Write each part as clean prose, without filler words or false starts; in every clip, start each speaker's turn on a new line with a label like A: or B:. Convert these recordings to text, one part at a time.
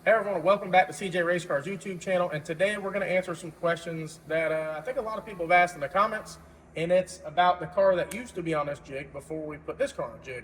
A: Hey everyone, welcome back to CJRaceCars YouTube channel, and today we're going to answer some questions that I think a lot of people have asked in the comments, and it's about the car that used to be on this jig before we put this car on the jig.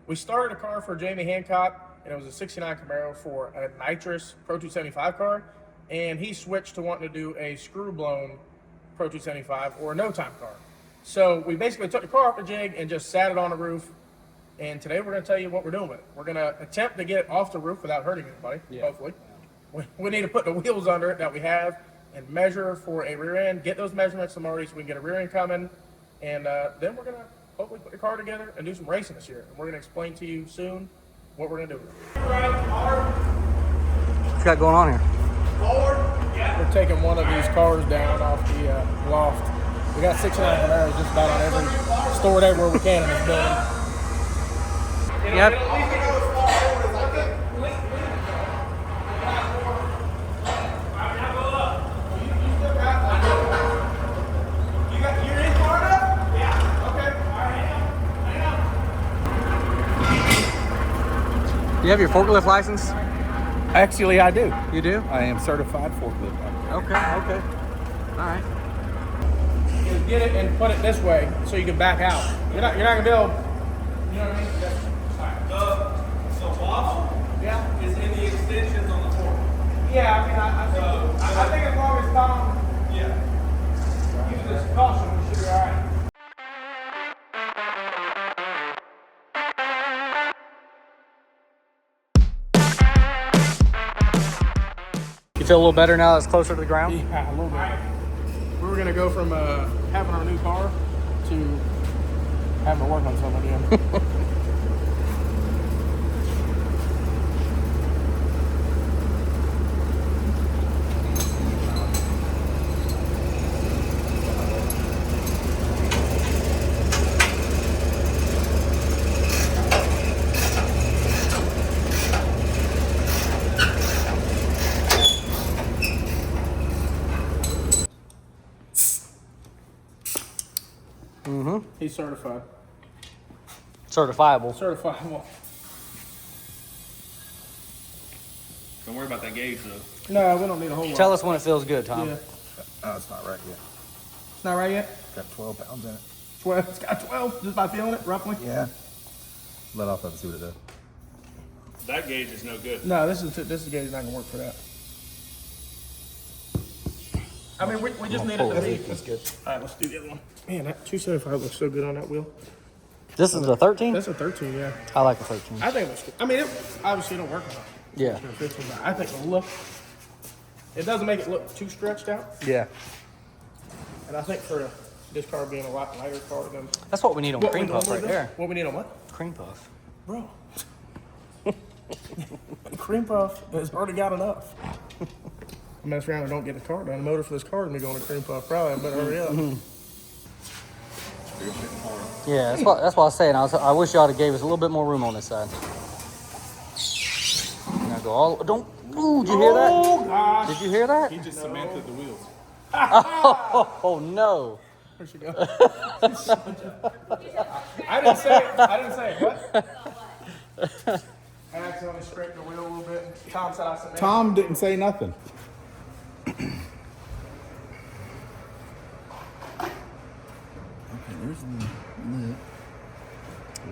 A: We started a car for Jamie Hancock, and it was a 69 Camaro for a nitrous Pro 275 car, and he switched to wanting to do a screw-blown Pro 275 or a no-time car. So we basically took the car off the jig and just sat it on the roof. And today we're going to tell you what we're doing with it. We're going to attempt to get it off the roof without hurting anybody, hopefully. We need to put the wheels under it that we have and measure for a rear end, get those measurements from Marty so we can get a rear end coming. And then we're going to hopefully put the car together and do some racing this year. And we're going to explain to you soon what we're going to do with it.
B: What's got going on here?
A: We're taking one of these cars down off the loft. We got 69 Camaros just about on every, stored everywhere we can in this building.
B: Yep. Do you have your forklift license?
C: Actually, I do.
B: You do?
C: I am certified forklift operator.
B: Okay. All right.
A: Is get it and put it this way so you can back out. You're not gonna be able. You know what I mean?
D: The waffle is in the extensions on the fork.
A: Yeah, I think as long as Tom uses caution, we should be all right.
B: You feel a little better now that it's closer to the ground?
A: Yeah, a little bit. We were gonna go from having our new car to having to work on something again. He's certified.
B: Certifiable.
A: Certifiable.
D: Don't worry about that gauge though.
A: No, we don't need a whole lot.
B: Tell us when it feels good, Tom.
A: Yeah.
C: Oh, it's not right yet.
A: It's not right yet?
C: Got 12 pounds in it.
A: 12. It's got 12 just by feeling it, roughly?
C: Yeah. Let off of it, see what it does.
D: That gauge is no good.
A: No, this is gauge not gonna work for that. I mean, we just need it to be.
B: That's good.
A: All right, let's do the other one. Man, that 275 looks so good on that wheel.
B: This is the 13?
A: That's a 13, yeah.
B: I like the 13.
A: I think it looks good. I mean, it obviously don't work on it.
B: Yeah.
A: It's 15, but I think the look, it doesn't make it look too stretched out.
B: Yeah.
A: And I think for this car being a lot lighter car than
B: That's what we need on
A: what
B: cream
A: we
B: puff
A: normally
B: right
A: do.
B: there.
A: What we need on what?
B: Cream puff.
A: Bro. Cream puff has already got enough. I mess around and don't get the car done. The motor for this car is me going to cream puff. Probably I better hurry up.
B: Yeah, that's what I was saying. I wish y'all gave us a little bit more room on this side. Now go all. Don't. Ooh, did you hear that?
A: Oh gosh.
B: Did you hear that?
D: He just cemented the wheels.
B: Oh no.
A: There she goes. I didn't say it. What? I accidentally scraped the wheel a little bit. Tom said I said
C: Tom didn't say nothing.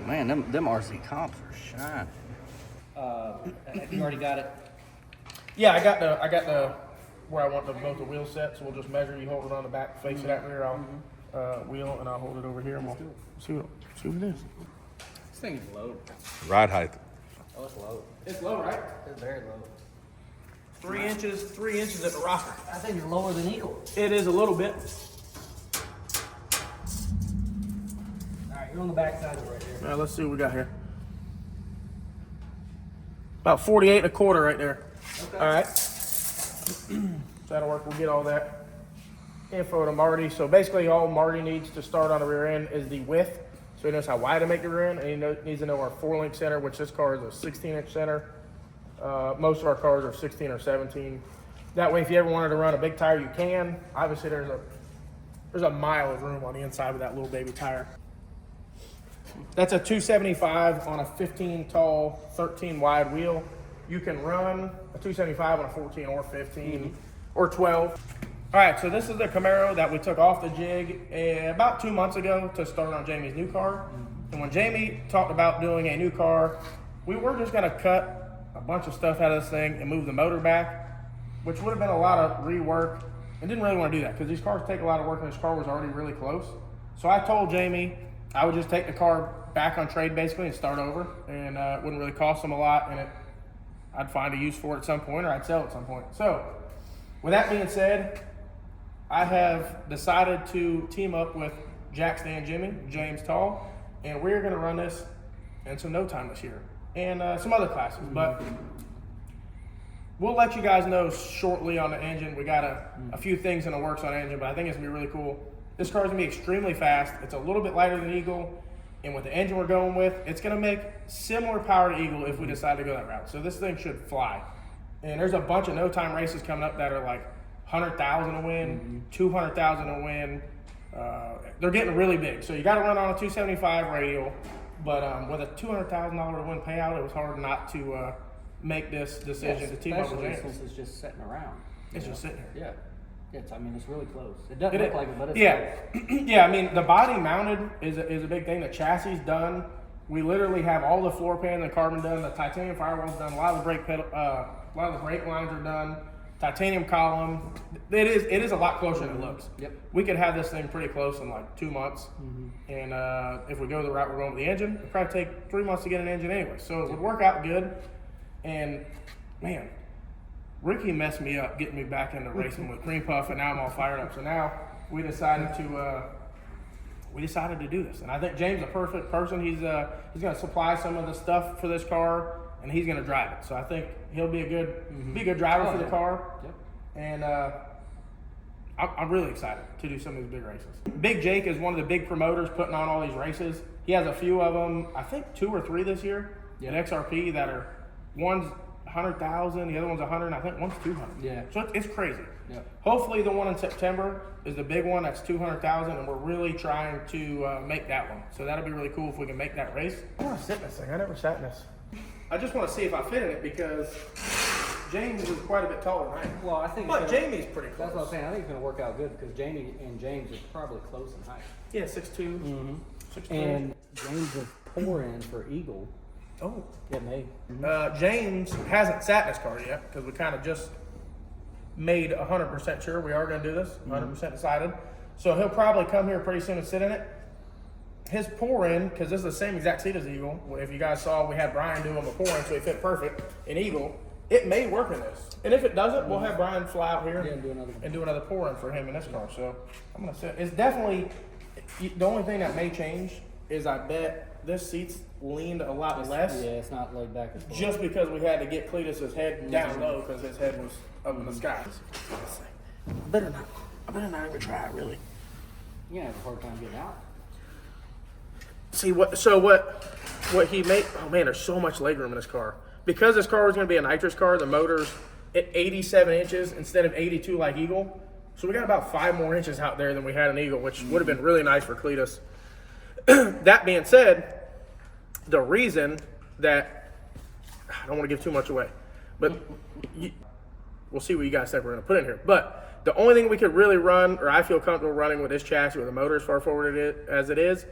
B: Man, them RC comps are shining. Have you already got it?
A: Yeah, I got the where I want both the wheel set, so we'll just measure. You hold it on the back, face of that rear wheel, and I'll hold it over here, and we'll see what it is.
B: This thing is low.
C: Ride height.
B: Oh, it's low.
A: It's low, right?
B: It's very low.
A: 3 inches at the rocker.
B: I think it's lower than Eagle.
A: It is a little bit.
B: All right, you're on the back side right here.
A: Now let's see what we got here. About 48 and a quarter right there.
B: Okay.
A: All right. That'll work. We'll get all that info to Marty. So basically all Marty needs to start on the rear end is the width. So he knows how wide to make the rear end, and he needs to know our 4-link center, which this car is a 16-inch center. Most of our cars are 16 or 17. That way, if you ever wanted to run a big tire, you can. Obviously, there's a mile of room on the inside of that little baby tire. That's a 275 on a 15 tall, 13 wide wheel. you can run a 275 on a 14 or 15 or 12. All right, so this is the Camaro that we took off the jig about 2 months ago to start on Jamie's new car. And when Jamie talked about doing a new car, we were just gonna cut a bunch of stuff out of this thing and move the motor back, which would have been a lot of rework. And didn't really want to do that because these cars take a lot of work and this car was already really close. So I told Jamie I would just take the car back on trade basically and start over, and it wouldn't really cost him a lot, and I'd find a use for it at some point, or I'd sell it at some point. So with that being said, I have decided to team up with Jackstand Jimmy, James Tall, and we're going to run this in some no time this year and some other classes. But we'll let you guys know shortly on the engine. We got a few things in the works on the engine, but I think it's going to be really cool. This car is going to be extremely fast. It's a little bit lighter than Eagle, and with the engine we're going with, it's going to make similar power to Eagle if we decide to go that route. So this thing should fly. And there's a bunch of no-time races coming up that are like 100,000 a win, 200,000 a win. They're getting really big. So you got to run on a 275 radial, but with a $200,000 to win payout, it was hard not to make this decision to team up with James.
B: Since it's just sitting around.
A: It's just sitting here.
B: Yeah. I mean, it's really close. It doesn't look like it, but it's
A: close. Yeah, I mean, the body mounted is a big thing. The chassis done. We literally have all the floor pans and carbon done. The titanium firewall's done. A lot of the brake pedal, a lot of the brake lines are done. Titanium column. It is a lot closer than it looks.
B: Yep.
A: We could have this thing pretty close in like 2 months. And if we go the route we're going with the engine, it'll probably take 3 months to get an engine anyway. So it would work out good. And man, Ricky messed me up getting me back into racing with Cream Puff, and now I'm all fired up. So now we decided to do this, and I think James is a perfect person. He's going to supply some of the stuff for this car, and he's going to drive it. So I think he'll be a good driver for the car.
B: Yep.
A: And I'm really excited to do some of these big races. Big Jake is one of the big promoters putting on all these races. He has a few of them, I think 2 or 3 this year at XRP that are, one's 100,000, the other one's 100, and I think one's 200.
B: Yeah.
A: So it's crazy.
B: Yep.
A: Hopefully the one in September is the big one that's 200,000, and we're really trying to make that one. So that'll be really cool if we can make that race. I want to sit in this thing. I never sat in this. I just want to see if I fit in it because James is quite a bit taller than I am.
B: Well, I think
A: But Jamie's pretty close.
B: That's what I'm saying. I think it's going to work out good because Jamie and James are probably close in height.
A: Yeah, 6'2". 6'3".
B: And James' pour in for Eagle.
A: Oh.
B: Yeah, May.
A: James hasn't sat in this car yet because we kind of just made 100% sure we are going to do this, 100% decided. So he'll probably come here pretty soon and sit in it. His pour-in, because this is the same exact seat as Eagle. If you guys saw, we had Brian do him a pour-in, so he fit perfect in Eagle. It may work in this. And if it doesn't, we'll have Brian fly out here and do another pour-in for him in this car. So I'm going to sit. It's definitely, the only thing that may change is I bet this seat's leaned a lot less.
B: Yeah, it's not laid back as far.
A: Just because we had to get Cletus's head down low because his head was up in the sky. I better not even try it, really.
B: You're going to have a hard time getting out.
A: See what he made. Oh man, there's so much legroom in this car. Because this car was going to be a nitrous car, the motor's at 87 inches instead of 82 like Eagle. So we got about 5 more inches out there than we had in Eagle, which would have been really nice for Cletus. That being said, the reason that I don't want to give too much away, but we'll see what you guys think we're going to put in here. But the only thing we could really run, or I feel comfortable running with this chassis with the motor as far forward as it is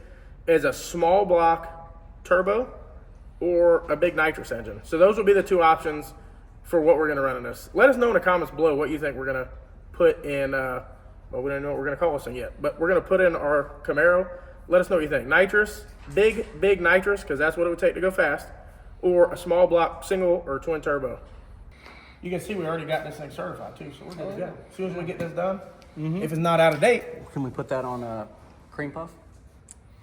A: a small block turbo or a big nitrous engine. So those will be the 2 options for what we're going to run in this. Let us know in the comments below what you think we're going to put in. Well, we don't know what we're going to call this thing yet, but we're going to put in our Camaro. Let us know what you think. Nitrous, big nitrous, because that's what it would take to go fast, or a small block single or twin turbo. You can see we already got this thing certified too, so we're good to go. As soon as we get this done, if it's not out of date.
B: Can we put that on a Cream Puff?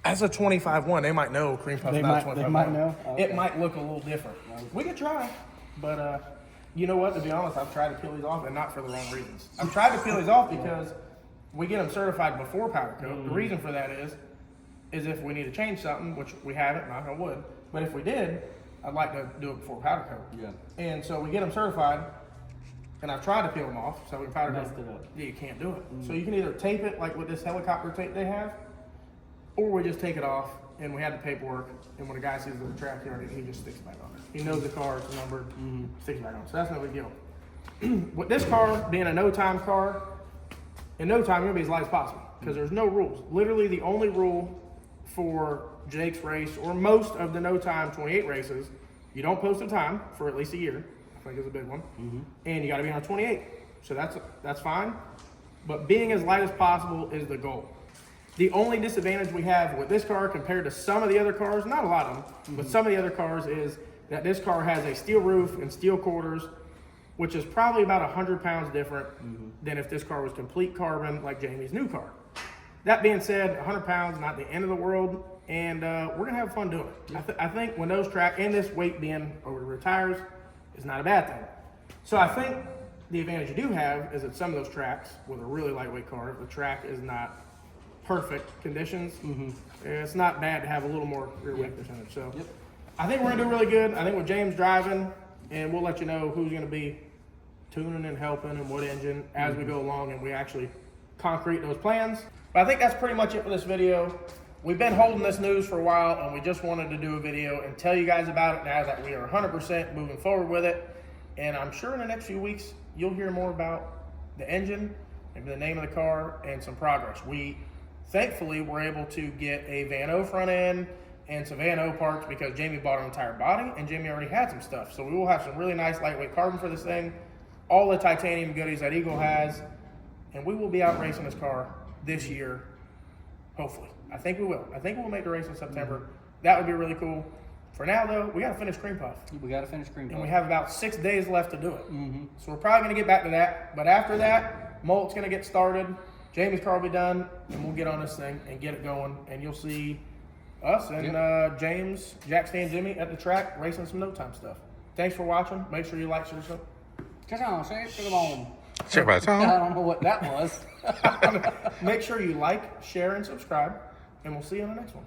A: As a 25-1, they might know Cream Puff's not a 25-1.
B: They might know? Okay.
A: It might look a little different. We could try, but you know what? To be honest, I've tried to peel these off, and not for the wrong reasons. I've tried to peel these off because we get them certified before powder coat. The reason for that is if we need to change something, which we haven't, knock on wood, but if we did, I'd like to do it before powder coat.
B: Yeah.
A: And so we get them certified, and I've tried to peel them off so we can powder coat.
B: Messed it up.
A: Yeah, you can't do it. So you can either tape it like with this helicopter tape they have, or we just take it off and we had the paperwork, and when a guy sees the track, he just sticks it back on it. He knows the car, it's numbered, sticks it back on. So that's no big deal. With this car being a no-time car, in no time, you're gonna be as light as possible because there's no rules. Literally, the only rule for Jake's race or most of the no-time 28 races, you don't post a time for at least a year. I think is a big one, and you got to be on 28. So that's fine. But being as light as possible is the goal. The only disadvantage we have with this car compared to some of the other cars, not a lot of them, but some of the other cars, is that this car has a steel roof and steel quarters, which is probably about 100 pounds different than if this car was complete carbon like Jamie's new car. That being said, 100 pounds, not the end of the world, and we're going to have fun doing it. I think when those track, and this weight being over the rear tires is not a bad thing. So I think the advantage you do have is that some of those tracks with a really lightweight car, if the track is not perfect conditions, it's not bad to have a little more rear weight percentage. So I think we're going to do really good. I think with James driving, and we'll let you know who's going to be tuning and helping and what engine as we go along and we actually concrete those plans. But I think that's pretty much it for this video. We've been holding this news for a while and we just wanted to do a video and tell you guys about it now that we are 100% moving forward with it. And I'm sure in the next few weeks, you'll hear more about the engine, maybe the name of the car, and some progress. We thankfully were able to get a Van O front end and some Van O parts because Jamie bought an entire body and Jamie already had some stuff. So we will have some really nice lightweight carbon for this thing, all the titanium goodies that Eagle has, and we will be out racing this car this year, hopefully. I think we will. I think we'll make the race in September. That would be really cool. For now, though, we got to finish Cream Puff.
B: We got to finish Cream Puff.
A: And we have about 6 days left to do it. So we're probably going to get back to that. But after that, Molt's going to get started. Jamie's car will be done, and we'll get on this thing and get it going. And you'll see us and James, Jackstand Jimmy at the track racing some no-time stuff. Thanks for watching. Make sure you like, share, subscribe.
B: I don't know what that was.
A: Make sure you like, share, and subscribe. And we'll see you on the next one.